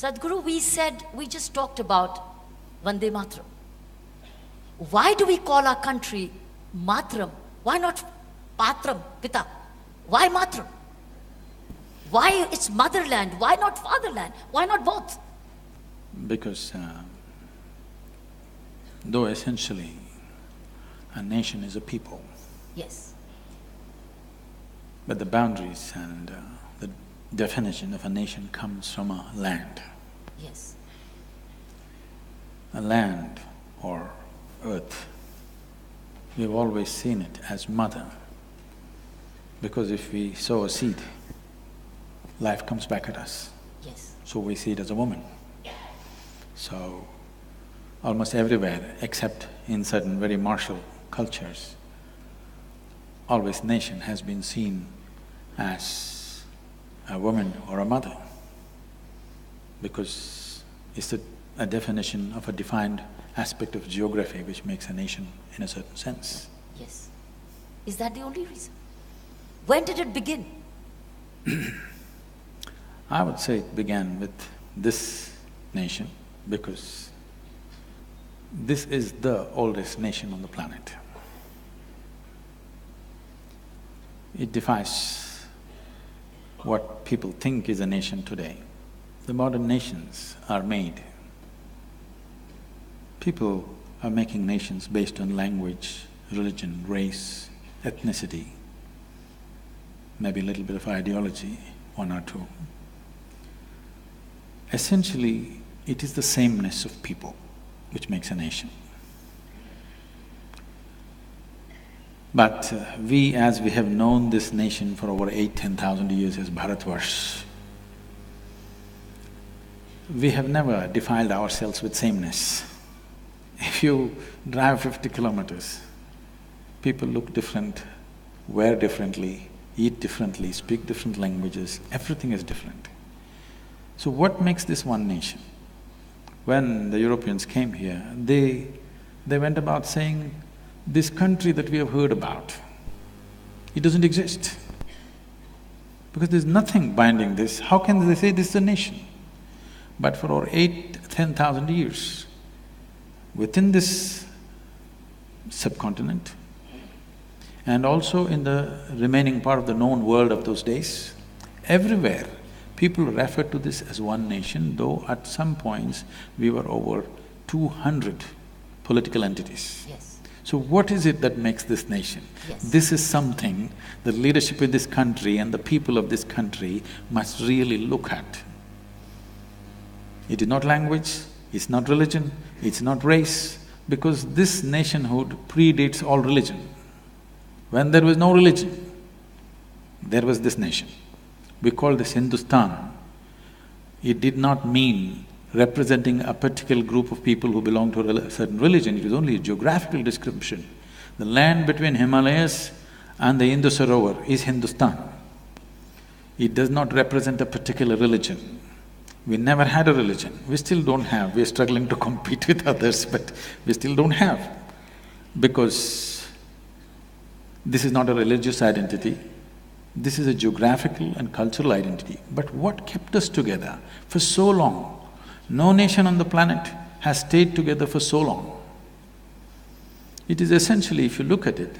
Sadguru, we just talked about Vande Mataram. Why do we call our country Mataram? Why not Patram, Pita? Why Mataram? Why it's motherland? Why not fatherland? Why not both? Because though essentially a nation is a people, Yes. but the boundaries and the definition of a nation comes from a land. Yes. A land or earth, we've always seen it as mother, because if we sow a seed, life comes back at us. Yes. So we see it as a woman. So, almost everywhere except in certain very martial cultures, always nation has been seen as a woman or a mother, because it's a definition of a defined aspect of geography which makes a nation in a certain sense. Yes. Is that the only reason? When did it begin? I would say it began with this nation because this is the oldest nation on the planet. It defies what people think is a nation today. The modern nations are made. People are making nations based on language, religion, race, ethnicity, maybe a little bit of ideology, one or two. Essentially, it is the sameness of people which makes a nation. But we, as we have known this nation for over 8,000–10,000 years as Bharatvarsh, we have never defiled ourselves with sameness. If you drive 50 kilometers, people look different, wear differently, eat differently, speak different languages, everything is different. So what makes this one nation? When the Europeans came here, they went about saying, this country that we have heard about, it doesn't exist. Because there's nothing binding this, how can they say this is a nation? But for over 8–10,000 years, within this subcontinent and also in the remaining part of the known world of those days, everywhere people refer to this as one nation, though at some points we were over 200 political entities. Yes. So what is it that makes this nation? Yes. This is something the leadership in this country and the people of this country must really look at. It is not language, it's not religion, it's not race, because this nationhood predates all religion. When there was no religion, there was this nation. We call this Hindustan. It did not mean representing a particular group of people who belong to a certain religion, it was only a geographical description. The land between Himalayas and the Indus Sarovar is Hindustan. It does not represent a particular religion. We never had a religion, we still don't have, we're struggling to compete with others, but we still don't have. Because this is not a religious identity, this is a geographical and cultural identity. But what kept us together for so long? No nation on the planet has stayed together for so long. It is essentially, if you look at it,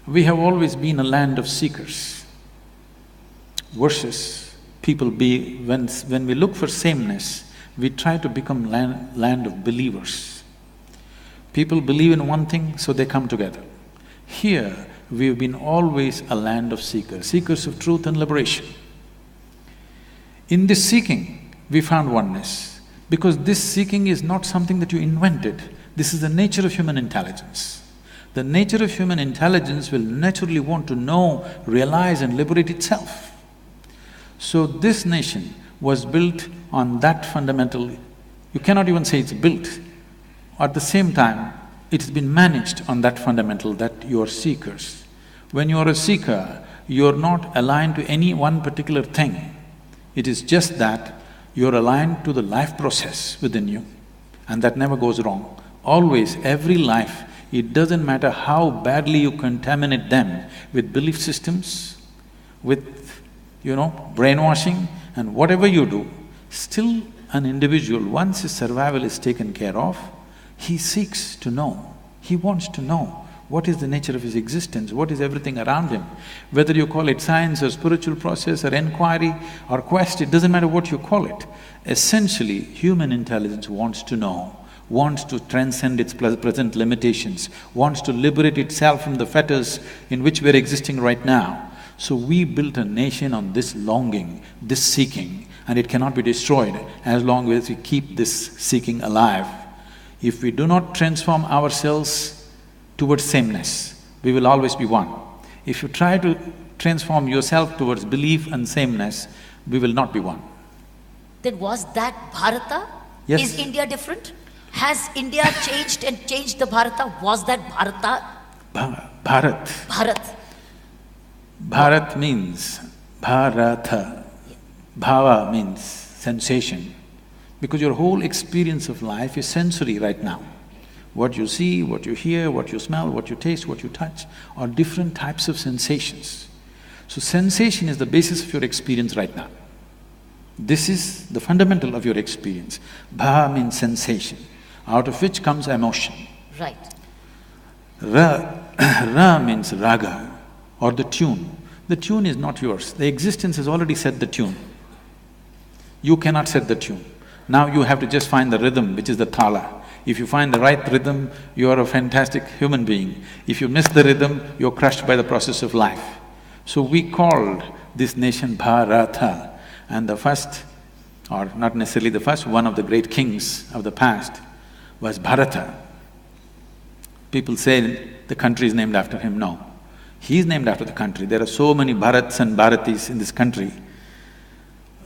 we have always been a land of seekers versus people be… When we look for sameness, we try to become land of believers. People believe in one thing, so they come together. Here, we've been always a land of seekers, seekers of truth and liberation. In this seeking, we found oneness, because this seeking is not something that you invented, this is the nature of human intelligence. The nature of human intelligence will naturally want to know, realize and liberate itself. So this nation was built on that fundamental… You cannot even say it's built. At the same time, it's been managed on that fundamental that you are seekers. When you are a seeker, you're not aligned to any one particular thing. It is just that you're aligned to the life process within you, and that never goes wrong. Always, every life, it doesn't matter how badly you contaminate them with belief systems, with brainwashing and whatever you do, still An individual, once his survival is taken care of, he seeks to know, he wants to know what is the nature of his existence, what is everything around him. Whether you call it science or spiritual process or inquiry or quest, it doesn't matter what you call it. Essentially, human intelligence wants to know, wants to transcend its present limitations, wants to liberate itself from the fetters in which we're existing right now. So we built a nation on this longing, this seeking, and it cannot be destroyed as long as we keep this seeking alive. If we do not transform ourselves towards sameness, we will always be one. If you try to transform yourself towards belief and sameness, we will not be one. Then was that Bharata? Yes. Is India different? Has India changed and changed the Bharata? Was that Bharata? Bharat. Bharat. Bharat means Bharata. Bhava means sensation. Because your whole experience of life is sensory right now. What you see, what you hear, what you smell, what you taste, what you touch are different types of sensations. So sensation is the basis of your experience right now. This is the fundamental of your experience. Bha means sensation, out of which comes emotion. Right. Ra means raga, or the tune. The tune is not yours. The existence has already set the tune. You cannot set the tune. Now you have to just find the rhythm, which is the thala. If you find the right rhythm, you are a fantastic human being. If you miss the rhythm, you're crushed by the process of life. So we called this nation Bharata, and the first, or not necessarily the first, one of the great kings of the past was Bharata. People say the country is named after him. No, he is named after the country. There are so many Bharats and Bharatis in this country.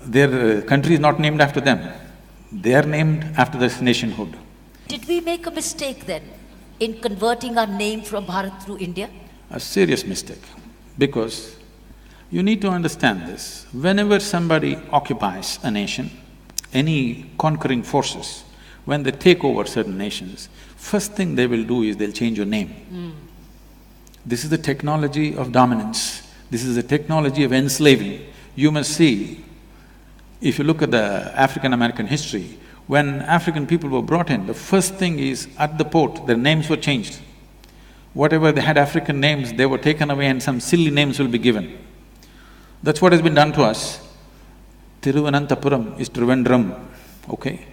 Their country is not named after them. They are named after this nationhood. Did we make a mistake then in converting our name from Bharat through India? A serious mistake, because you need to understand this. Whenever somebody occupies a nation, any conquering forces, when they take over certain nations, first thing they will do is they'll change your name. This is the technology of dominance. This is the technology of enslaving. You must see, if you look at the African-American history, when African people were brought in, the first thing is, at the port, their names were changed. Whatever they had African names, they were taken away and some silly names will be given. That's what has been done to us. Thiruvananthapuram is Trivandrum, okay?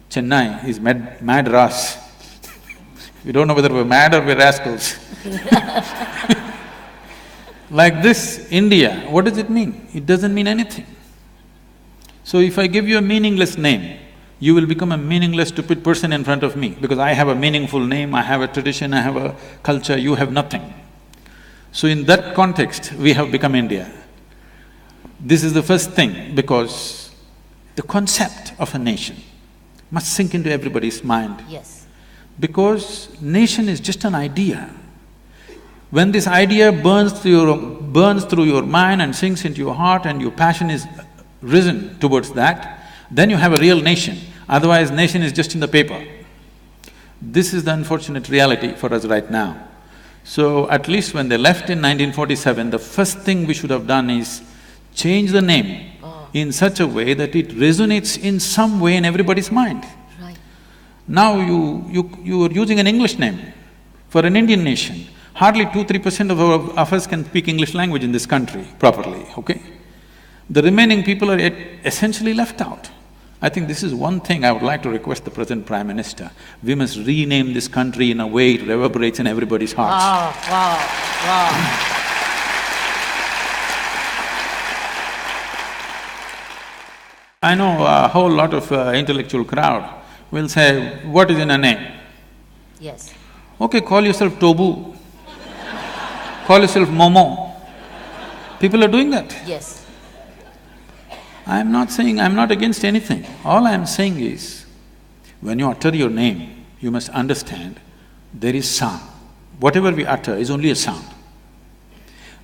Chennai is Madras. We don't know whether we're mad or we're rascals. Like this, India, what does it mean? It doesn't mean anything. So if I give you a meaningless name, you will become a meaningless, stupid person in front of me, because I have a meaningful name, I have a tradition, I have a culture, you have nothing. So in that context, we have become India. This is the first thing, because the concept of a nation must sink into everybody's mind. Yes. Because nation is just an idea. When this idea burns through your mind and sinks into your heart and your passion is risen towards that, then you have a real nation. Otherwise, nation is just in the paper. This is the unfortunate reality for us right now. So at least when they left in 1947, the first thing we should have done is change the name in such a way that it resonates in some way in everybody's mind. Right. Now you are using an English name for an Indian nation. Hardly 2–3% of us can speak English language in this country properly, okay? The remaining people are essentially left out. I think this is one thing I would like to request the present Prime Minister. We must rename this country in a way it reverberates in everybody's hearts. Wow. I know a whole lot of intellectual crowd will say, what is in a name? Yes. Okay, call yourself Tobu, call yourself Momo. People are doing that. Yes. I'm not saying… I'm not against anything. All I'm saying is, when you utter your name, you must understand there is sound. Whatever we utter is only a sound.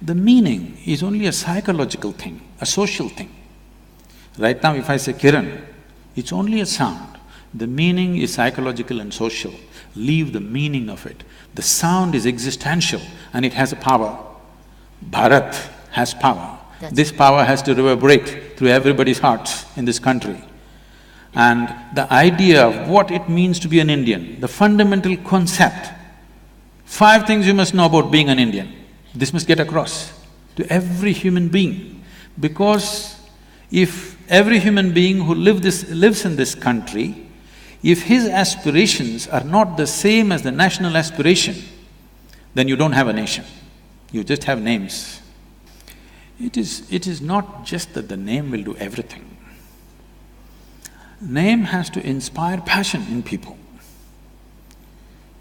The meaning is only a psychological thing, a social thing. Right now, if I say Kiran, it's only a sound. The meaning is psychological and social. Leave the meaning of it. The sound is existential and it has a power. Bharat has power. This power has to reverberate through everybody's hearts in this country. And the idea of what it means to be an Indian, the fundamental concept, 5 things you must know about being an Indian. This must get across to every human being. Because if every human being who lives in this country, if his aspirations are not the same as the national aspiration, then you don't have a nation, you just have names. It is not just that the name will do everything. Name has to inspire passion in people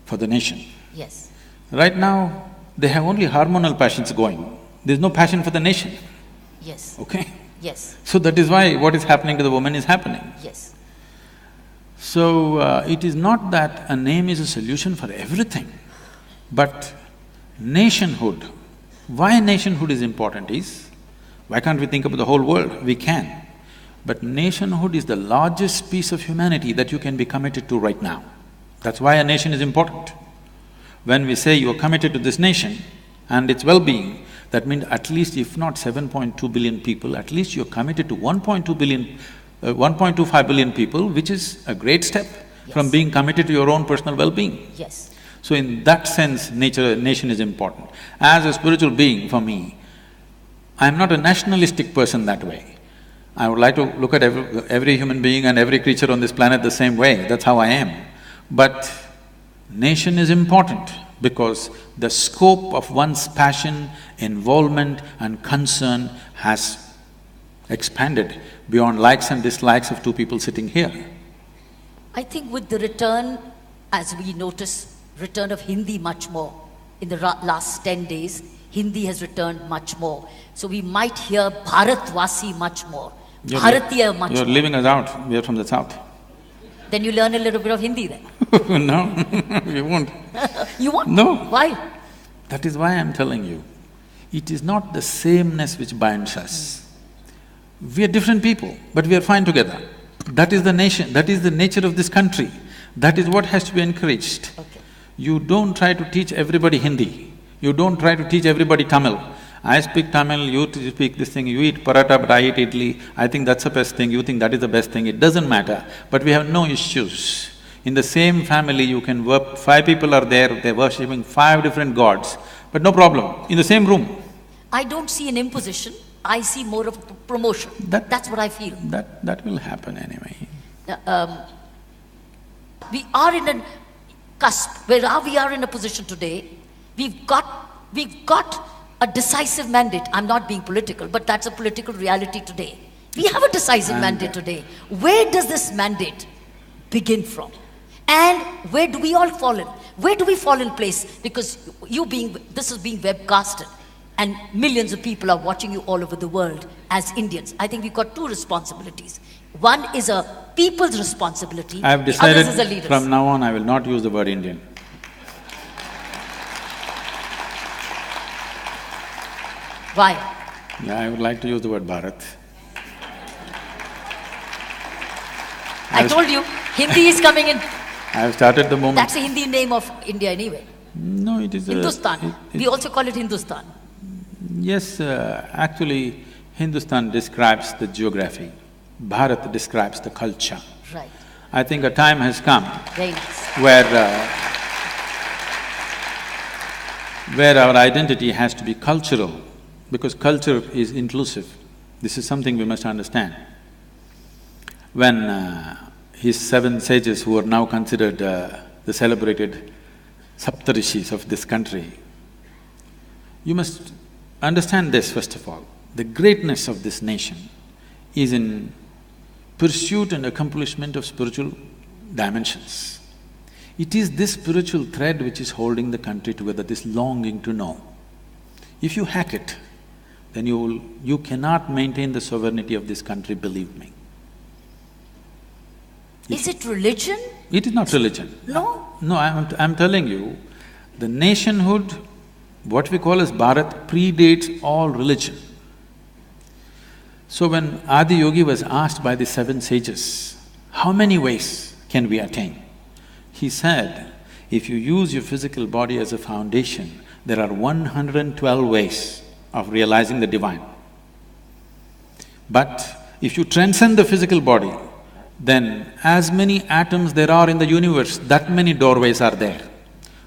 for the nation. Yes. Right now, they have only hormonal passions going, there's no passion for the nation. Yes. Okay? Yes. So that is why what is happening to the woman is happening. Yes. So, it is not that a name is a solution for everything, but nationhood. Why nationhood is important is, why can't we think about the whole world? We can. But nationhood is the largest piece of humanity that you can be committed to right now. That's why a nation is important. When we say you are committed to this nation and its well-being, that means at least if not 7.2 billion people, at least you're committed to 1.2 billion, 1.25 billion people, which is a great step from being committed to your own personal well-being. Yes. So in that sense, nation is important. As a spiritual being, for me, I'm not a nationalistic person that way. I would like to look at every human being and every creature on this planet the same way, that's how I am. But nation is important because the scope of one's passion, involvement and concern has expanded beyond likes and dislikes of 2 people sitting here. I think with the return, as we notice, return of Hindi much more. In the last 10 days, Hindi has returned much more. So we might hear Bharatvasi much more, Bharatiya much more. You're leaving us out, we are from the south. Then you learn a little bit of Hindi then. No, we won't. You won't? No. Why? That is why I'm telling you, it is not the sameness which binds us. We are different people, but we are fine together. That is the nation, that is the nature of this country. That is what has to be encouraged. Okay. You don't try to teach everybody Hindi. You don't try to teach everybody Tamil. I speak Tamil, you speak this thing, you eat paratha but I eat idli, I think that's the best thing, you think that is the best thing, it doesn't matter. But we have no issues. In the same family you can work… 5 people are there, they're worshipping 5 different gods, but no problem, in the same room. I don't see an imposition, I see more of a promotion. That's what I feel. That will happen anyway. We are in a cusp, we are in a position today, we've got a decisive mandate. I'm not being political, but that's a political reality today. We have a decisive mandate today. Where does this mandate begin from? And where do we all fall in? Where do we fall in place? Because this is being webcasted and millions of people are watching you all over the world as Indians. I think we've got 2 responsibilities. One is a people's responsibility, I have the other is a decided leader's. from now on I will not use the word Indian. Why? Yeah, I would like to use the word Bharat. I told you, Hindi is coming in. I have started the moment… That's the Hindi name of India anyway. No, it is Hindustan. We also call it Hindustan. Yes, actually, Hindustan describes the geography, Bharat describes the culture. Right. I think a time has come Very nice. where our identity has to be cultural, because culture is inclusive. This is something we must understand. When his 7 sages who are now considered the celebrated Saptarishis of this country, you must understand this first of all. The greatness of this nation is in pursuit and accomplishment of spiritual dimensions. It is this spiritual thread which is holding the country together, this longing to know. If you hack it, then you cannot maintain the sovereignty of this country, believe me. Is it religion? It is not religion. No? No, I'm telling you, the nationhood, what we call as Bharat, predates all religion. So when Adi Yogi was asked by the 7 sages, how many ways can we attain? He said, if you use your physical body as a foundation, there are 112 ways of realizing the divine. But if you transcend the physical body, then as many atoms there are in the universe, that many doorways are there.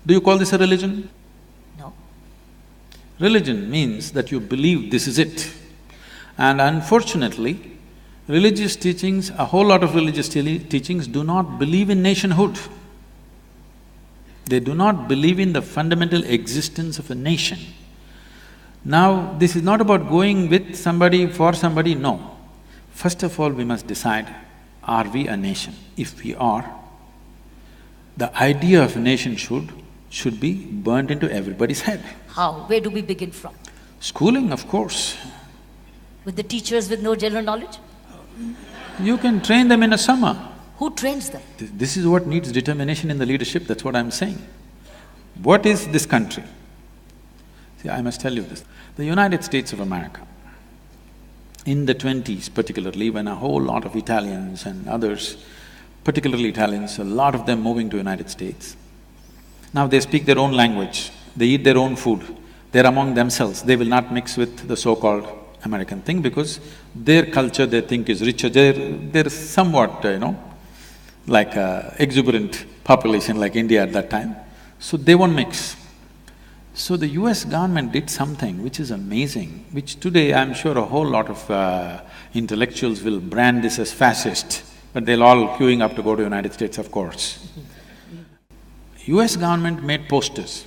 Do you call this a religion? No. Religion means that you believe this is it. And unfortunately, religious teachings, a whole lot of religious teachings do not believe in nationhood. They do not believe in the fundamental existence of a nation. Now, this is not about going with somebody, for somebody, no. First of all, we must decide, are we a nation? If we are, the idea of a nation should be burnt into everybody's head. How? Where do we begin from? Schooling, of course. With the teachers with no general knowledge? You can train them in a summer. Who trains them? This is what needs determination in the leadership, that's what I'm saying. What is this country? See, I must tell you this. The United States of America, in the 20s particularly, when a whole lot of Italians and others, particularly Italians, a lot of them moving to United States, now they speak their own language, they eat their own food, they're among themselves, they will not mix with the so-called American thing because their culture they think is richer, they're somewhat, like a exuberant population like India at that time, so they won't mix. So the US government did something which is amazing, which today I'm sure a whole lot of intellectuals will brand this as fascist, but they'll all queuing up to go to United States, of course. US government made posters.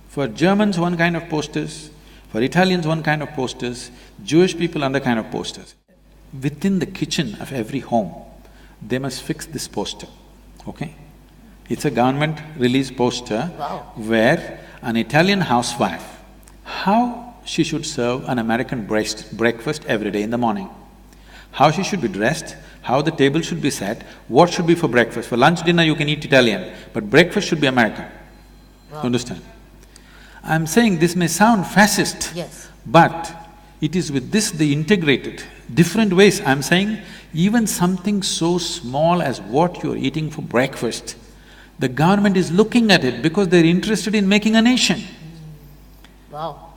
For Germans, one kind of posters, for Italians, one kind of posters, Jewish people, another kind of posters. Within the kitchen of every home, they must fix this poster, okay? It's a government-released poster. Wow. Where an Italian housewife, how she should serve an American breakfast every day in the morning, how she should be dressed, how the table should be set, what should be for breakfast. For lunch, dinner you can eat Italian, but breakfast should be American. Wow. You understand? I'm saying this may sound fascist, Yes. but it is with this they integrated different ways. I'm saying even something so small as what you're eating for breakfast, the government is looking at it because they're interested in making a nation. Wow.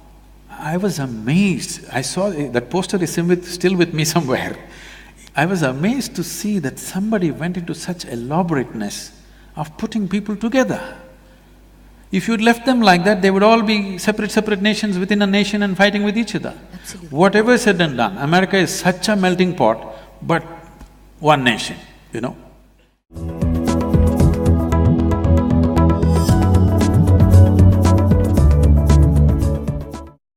I was amazed. I saw that poster is still with me somewhere. I was amazed to see that somebody went into such elaborateness of putting people together. If you'd left them like that, they would all be separate nations within a nation and fighting with each other. Absolutely. Whatever said and done, America is such a melting pot, but one nation,